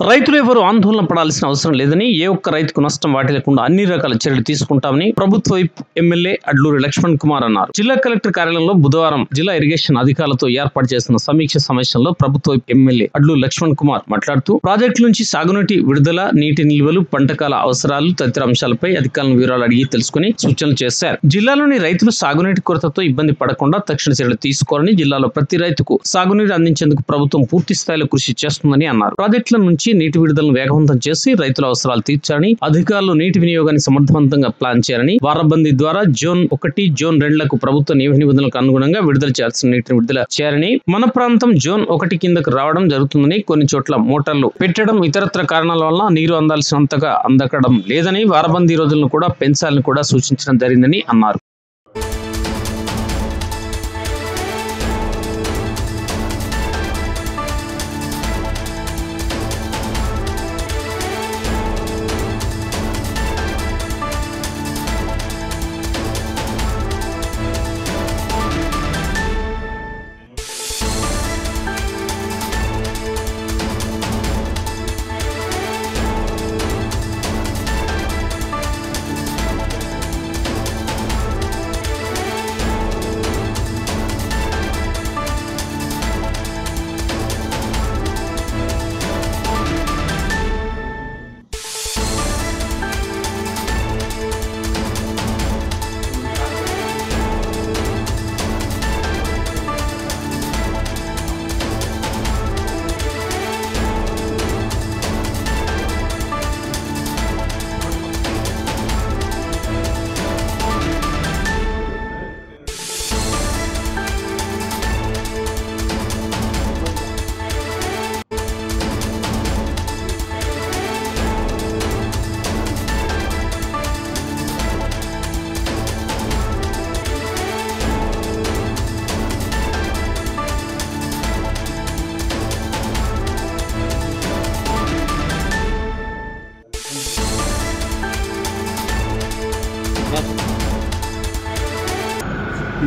రైతులు ఎవరు ఆందోళన పడాల్సిన అవసరం లేదని, ఏ ఒక్క రైతుకు నష్టం వాటిల్లకుండా అన్ని రకాల చర్యలు తీసుకుంటామని ప్రభుత్వ ఎమ్మెల్యే అడ్లూరి లక్ష్మణ్ కుమార్ అన్నారు. జిల్లా కలెక్టర్ కార్యాలయంలో బుధవారం జిల్లా ఇరిగేషన్ అధికారులతో ఏర్పాటు చేసిన సమీక్ష సమావేశంలో ప్రభుత్వ ఎమ్మెల్యే అడ్లూరి లక్ష్మణ్ కుమార్ మాట్లాడుతూ ప్రాజెక్టుల నుంచి సాగునీటి విడుదల, నీటి నిల్వలు, పంటకాల అవసరాలు తదితర అంశాలపై అధికారులను వివరాలు అడిగి తెలుసుకుని సూచనలు చేశారు. జిల్లాలోని రైతులు సాగునీటి కొరతతో ఇబ్బంది పడకుండా తక్షణ చర్యలు తీసుకోవాలని, జిల్లాలో ప్రతి రైతుకు సాగునీరు అందించేందుకు ప్రభుత్వం పూర్తి స్థాయిలో కృషి చేస్తుందని అన్నారు. ప్రాజెక్టుల నుంచి నీటి విడుదలను వేగవంతం చేసి రైతుల అవసరాలు తీర్చాలని, అధికారులు నీటి వినియోగాన్ని సమర్థవంతంగా ప్లాన్ చేయాలని, వారబందీ ద్వారా జోన్ 1, జోన్ 2లకు ప్రభుత్వ నిబంధనలకు అనుగుణంగా విడుదల చేయాల్సిన నీటిని విడుదల చేయాలని, మన ప్రాంతం జోన్ 1 కిందకు రావడం జరుగుతుందని, కొన్ని చోట్ల మోటార్లు పెట్టడం ఇతరత్ర కారణాల వల్ల నీరు అందాల్సినంతగా అందకడం లేదని, వారబందీ రోజులను కూడా పెంచాలని కూడా సూచించడం జరిగిందని అన్నారు.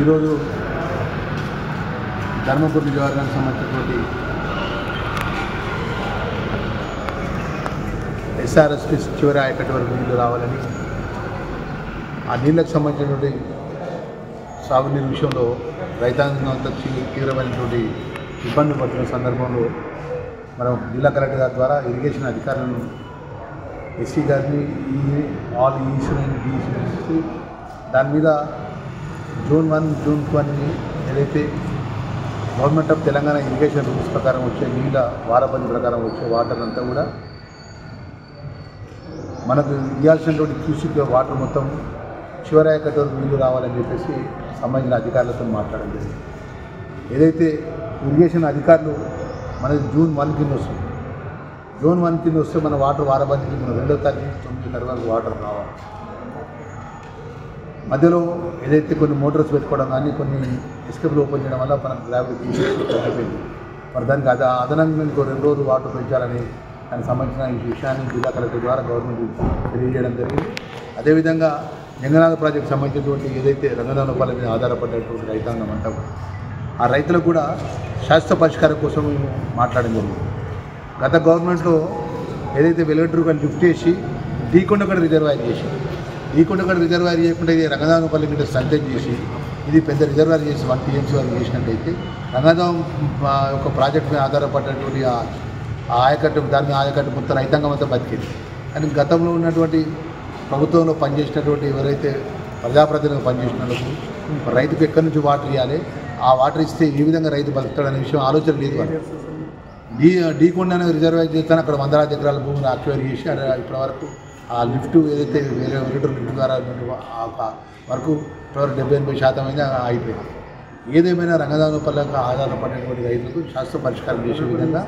ఈరోజు ధర్మపురి నియోజకవర్గానికి సంబంధించినటువంటి ఎస్ఆర్ఎస్పి చివరి ఆయకట్టు వరకు నీళ్లు రావాలని, ఆ నీళ్ళకు సంబంధించినటువంటి సాగునీరు విషయంలో రైతాంగం అంతా తీవ్రమైనటువంటి ఇబ్బందులు పడుతున్న సందర్భంలో మనం జిల్లా కలెక్టర్ గారి ద్వారా ఇరిగేషన్ అధికారులను, ఎస్సీ గారిని, ఆల్ ఈసీని, డిఈసీ దాని మీద జూన్ 1, జూన్ 2 అని ఏదైతే government of Telangana irrigation rules ప్రకారం వచ్చే నీళ్ళ వారబంది ప్రకారం వచ్చే వాటర్ అంతా కూడా మనకు ఇవ్వాల్సినటువంటి క్యూసిక్ వాటర్ మొత్తం చివరి ఆయకట్టు వరకు నీళ్లు రావాలని చెప్పేసి సంబంధించిన అధికారులతో మాట్లాడడం జరిగింది. ఏదైతే ఇరిగేషన్ అధికారులు మనది జూన్ 1 కింద వస్తుంది, జూన్ 1 కింద వస్తే మన వాటర్ వారబందికి మన 2వ తారీఖు 9 వరకు వాటర్ రావాలి. మధ్యలో ఏదైతే కొన్ని మోటార్స్ పెట్టుకోవడం కానీ, కొన్ని ఎస్కేప్లు ఓపెన్ చేయడం వల్ల మనకు గ్రావిటీ తగ్గిపోయింది. మరి దానికి అదనంగా ఇంకో 2 రోజులు వాటర్ పెంచాలని దానికి సంబంధించిన ఈ విషయాన్ని జిల్లా కలెక్టర్ ద్వారా గవర్నమెంట్ తెలియజేయడం జరిగింది. అదేవిధంగా జంగనాథ ప్రాజెక్టు సంబంధించినటువంటి ఏదైతే రంగనాథపాలెం మీద ఆధారపడేటువంటి రైతాంగం అంటాం, ఆ రైతులకు కూడా శాశ్వత పరిష్కారం కోసం మేము మాట్లాడడం జరిగింది. గత గవర్నమెంట్లో ఏదైతే వెలుగటూరు లిఫ్ట్ చేసి డీకొండగడ రిజర్వాయర్ చేసి, డీకొండగడ రిజర్వాయర్ చేయకుండా ఇది రంగనాథపల్లి మీద సంతేజ్ చేసి ఇది పెద్ద రిజర్వాయర్ చేసి 1 TMC వరకు చేసినట్టయితే రంగనాథం యొక్క ప్రాజెక్టు మీద ఆధారపడినటువంటి ఆ ఆయకట్టు, దాని ఆయకట్టు మొత్తం రైతాంగం అంతా బతికేది. కానీ గతంలో ఉన్నటువంటి ప్రభుత్వంలో పనిచేసినటువంటి ఎవరైతే ప్రజాప్రతినిధులు పనిచేసినందుకు రైతుకు ఎక్కడి నుంచి వాటర్ ఇవ్వాలి, ఆ వాటర్ ఇస్తే ఏ విధంగా రైతు బతుకుతాడనే విషయం ఆలోచన లేదు. వాళ్ళు డీకొండ అనేది రిజర్వాయర్ చేస్తాను, అక్కడ 100 ఎకరాల భూమిని అక్వైర్ చేసి ఇప్పటి వరకు ఆ లిఫ్ట్ ఏదైతే వేరే లీటర్ లిఫ్ట్ ద్వారా వరకు ఇప్పటివరకు 70-80% అయితే అయిపోయింది. ఏదేమైనా రంగనాథపల్లికి ఆధారపడినటువంటి రైతులకు శాశ్వత పరిష్కారం చేసే విధంగా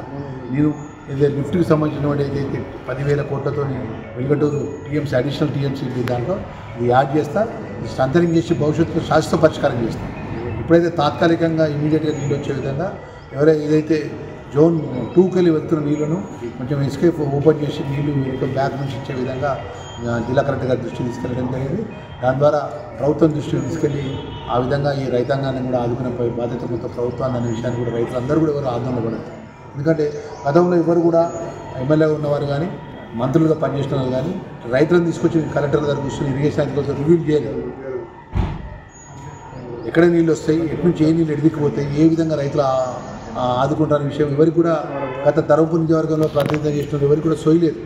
నేను ఏదైతే లిఫ్ట్కి సంబంధించినటువంటి ఏదైతే 10,000 కోట్లతో వెలుగటూరు TMC అడిషనల్ TMC దాంట్లో ఇది యాడ్ చేస్తా, స్ట్రెంథనింగ్ చేసి భవిష్యత్తులో శాశ్వత పరిష్కారం చేస్తాం. ఇప్పుడైతే తాత్కాలికంగా ఇమీడియట్గా నీళ్ళు వచ్చే విధంగా ఎవరైతే ఏదైతే జోన్ 2కి వెళ్ళి వెళ్తున్న నీళ్లను కొంచెం ఎస్కేప్ ఓపెన్ చేసి నీళ్లు బ్యాక్ నుంచి ఇచ్చే విధంగా జిల్లా కలెక్టర్ గారి దృష్టికి తీసుకెళ్ళడం జరిగింది. దాని ద్వారా ప్రభుత్వం దృష్టికి తీసుకెళ్ళి ఆ విధంగా ఈ రైతాంగాన్ని కూడా ఆదుకునే బాధ్యత మొత్తం ప్రభుత్వాన్ని అనే విషయాన్ని కూడా రైతులందరూ కూడా ఎవరు ఆందోళన పడతారు. ఎందుకంటే గతంలో ఎవరు కూడా ఎమ్మెల్యేగా ఉన్నవారు కానీ మంత్రులుగా పనిచేసిన వాళ్ళు కానీ రైతులను తీసుకొచ్చి కలెక్టర్ గారు కూర్చొని ఇరిగేషన్ అధికారులతో రివ్యూ చేయలేదు. ఎక్కడ నీళ్ళు వస్తాయి, ఎటు నుంచి ఏ నీళ్ళు ఎడిదిక్కుపోతాయి, ఏ విధంగా రైతులు ఆదుకుంటారనే విషయం ఎవరికి కూడా గత ధర్మపురి నియోజకవర్గంలో ప్రాతినిధ్యం చేస్తున్న ఎవరికి కూడా సోయలేదు.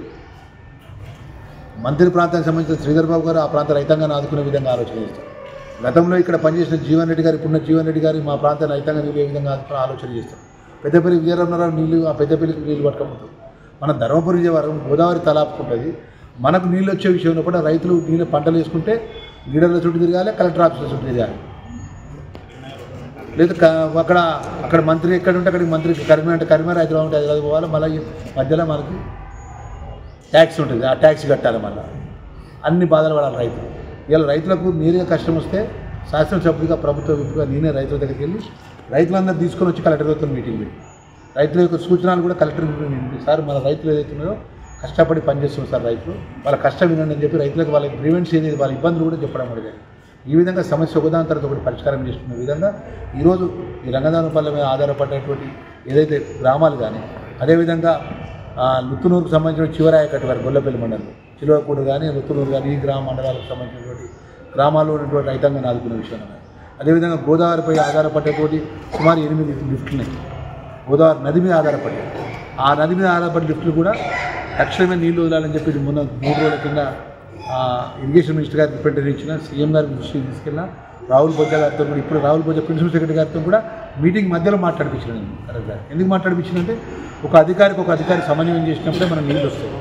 మంత్రి ప్రాంతానికి సంబంధించిన శ్రీధర్ బాబు గారు ఆ ప్రాంత రైతాంగాన్ని ఆదుకునే విధంగా ఆలోచన చేస్తారు. గతంలో ఇక్కడ పనిచేసిన జీవన్ రెడ్డి గారు, ఇప్పుడున్న జీవన్ రెడ్డి గారు మా ప్రాంత రైతాంగం నీళ్ళు ఏ విధంగా ఆలోచన చేస్తారు. పెద్దపల్లి విజయరామరావు నీళ్ళు ఆ పెద్దపల్లికి నీళ్ళు పట్టుకపోతారు. మన ధర్మపురి విజయవారం గోదావరి తలాపుకుంటుంది. మనకు నీళ్ళు వచ్చే విషయంలో కూడా రైతులు నీళ్ళు పంటలు వేసుకుంటే లీడర్ల చుట్టూ తిరగాలి, కలెక్టర్ ఆఫీసుల చుట్టూ తిరగాలి. లేదు అక్కడ మంత్రి ఎక్కడ ఉంటే అక్కడికి మంత్రికి కరీంనగర్ అంటే కరీంనగర్, హైదరాబాద్ ఉంటే హైదరాబాద్ పోవాలి. మళ్ళీ మధ్యలో మనకి ట్యాక్స్ ఉంటుంది, ఆ ట్యాక్స్ కట్టాలి. మళ్ళీ అన్ని బాధలు పడాలి రైతులు. ఇలా రైతులకు నేరుగా కష్టం వస్తే శాసనసభ్యుడిగా ప్రభుత్వ విప్పుగా నేనే రైతుల దగ్గరికి వెళ్ళి రైతులందరూ తీసుకొని వచ్చి కలెక్టర్తో మీటింగ్ పెట్టి రైతుల యొక్క సూచనలు కూడా కలెక్టర్ సార్ మన రైతులు ఏదైతున్నారో కష్టపడి పనిచేస్తున్నారు సార్, రైతులు వాళ్ళ కష్టం వినండి అని చెప్పి రైతులకు వాళ్ళ గ్రీవెన్స్ ఏది వాళ్ళ ఇబ్బందులు కూడా చెప్పడం కూడా ఈ విధంగా సమస్య ఒకదాని తర్వాత ఒకటి పరిష్కారం చేసుకునే విధంగా ఈరోజు ఈ రంగదానపల్లె మీద ఆధారపడేటువంటి ఏదైతే గ్రామాలు కానీ అదేవిధంగా లుత్తునూరుకు సంబంధించిన చివరాయకట్టు వారి గొల్లపల్లి మండలం చిలువకూడు కానీ లుత్తునూరు కానీ ఈ గ్రామ మండలాలకు సంబంధించినటువంటి గ్రామాల్లో ఉన్నటువంటి రైతాంగాన్ని ఆదుకునే విషయం. అదేవిధంగా గోదావరిపై ఆధారపడేటువంటి సుమారు 8 లిఫ్ట్లు ఉన్నాయి. గోదావరి నది మీద ఆధారపడి ఆ నది మీద ఆధారపడే లిఫ్ట్లు కూడా తక్షణమే నీళ్లు వదలాలని చెప్పి మొన్న 3 రోజుల కింద ఇరిగేషన్ మినిస్టర్ గారికి రిప్రజెంటేటివ్ ఇచ్చిన, సీఎం గారి దృష్టికి తీసుకెళ్ళిన, రాహుల్ బొజ్జా గారితో కూడా ఇప్పుడు రాహుల్ బొజ్జా ప్రిన్సిపల్ సెక్రటరీ గారితో కూడా మీటింగ్ మధ్యలో మాట్లాడిపించిన. కరెక్ట్గా ఎందుకు మాట్లాడిపించిందంటే ఒక అధికారి సమన్వయం చేసినప్పుడే మనకు నీళ్ళు వస్తాయి.